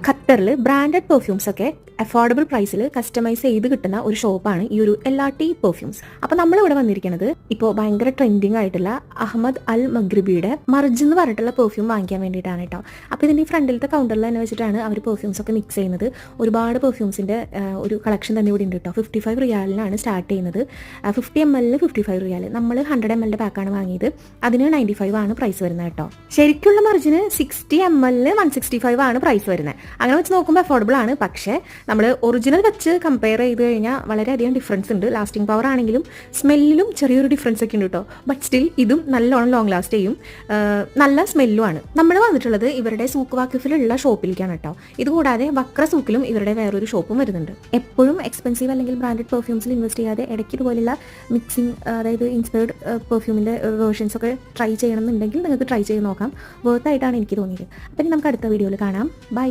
ഖത്തറിൽ branded perfumes ഒക്കെ affordable പ്രൈസിൽ കസ്റ്റമൈസ് ചെയ്ത് കിട്ടുന്ന ഒരു ഷോപ്പാണ് ഈ ഒരു LRT പെർഫ്യൂംസ്. അപ്പോൾ നമ്മളിവിടെ വന്നിരിക്കുന്നത് ഇപ്പോൾ ഭയങ്കര ട്രെൻഡിങ് ആയിട്ടുള്ള അഹമ്മദ് അൽ മഗ്രിബിയുടെ മർജ് എന്ന് പറഞ്ഞിട്ടുള്ള പെർഫ്യൂം വാങ്ങിക്കാൻ വേണ്ടിയിട്ടാണ് കേട്ടോ. അപ്പോൾ ഇതിൻ്റെ ഈ ഫ്രണ്ടിലത്തെ കൗണ്ടറിൽ തന്നെ വെച്ചിട്ടാണ് അവർ പെർഫ്യൂംസ് ഒക്കെ മിക്സ് ചെയ്യുന്നത്. ഒരുപാട് പെർഫ്യൂംസിൻ്റെ ഒരു കളക്ഷൻ തന്നെ ഇവിടെ ഉണ്ട് കേട്ടോ. 55 റിയാലിനാണ് സ്റ്റാർട്ട് ചെയ്യുന്നത്. 50 ml 55 റിയാൽ. നമ്മൾ 100 ml പാക്കാണ് വാങ്ങിയത്. അതിന് 95 ആണ് പ്രൈസ് വരുന്നത് കേട്ടോ. ശരിക്കുള്ള മർജിന് 60 ml 165 ആണ് പ്രൈസ് വരുന്നത്. അങ്ങനെ വെച്ച് നോക്കുമ്പോൾ അഫോർഡബിൾ ആണ്. പക്ഷേ നമ്മൾ ഒറിജിനൽ വെച്ച് കമ്പയർ ചെയ്ത് കഴിഞ്ഞാൽ വളരെയധികം ഡിഫറൻസ് ഉണ്ട്. ലാസ്റ്റിംഗ് പവർ ആണെങ്കിലും സ്മെല്ലിലും ചെറിയൊരു ഡിഫറൻസ് ഒക്കെ ഉണ്ട് കേട്ടോ. ബട്ട് സ്റ്റിൽ ഇതും നല്ലോണം ലോങ് ലാസ്റ്റ് ചെയ്യും. നല്ല സ്മെല്ലുമാണ്. നമ്മൾ വന്നിട്ടുള്ളത് ഇവരുടെ സൂക്ക് വാക്കിഫിലുള്ള ഷോപ്പിലേക്കാണ് കേട്ടോ. ഇതുകൂടാതെ വക്ര സൂക്കിലും ഇവരുടെ വേറൊരു ഷോപ്പും വരുന്നുണ്ട്. എപ്പോഴും എക്സ്പെൻസീവ് അല്ലെങ്കിൽ ബ്രാൻഡഡ് പെർഫ്യൂംസിൽ ഇൻവെസ്റ്റ് ചെയ്യാതെ ഇടയ്ക്ക് ഇതുപോലുള്ള മിക്സിങ്, അതായത് ഇൻസ്പയർഡ് പെർഫ്യൂമിൻ്റെ വേർഷൻസ് ഒക്കെ ട്രൈ ചെയ്യണമെന്നുണ്ടെങ്കിൽ നിങ്ങൾക്ക് ട്രൈ ചെയ്ത് നോക്കാം. വർത്ത് ആയിട്ടാണ് എനിക്ക് തോന്നിയത്. അപ്പം നമുക്ക് അടുത്ത വീഡിയോയിൽ കാണാം. ബൈ.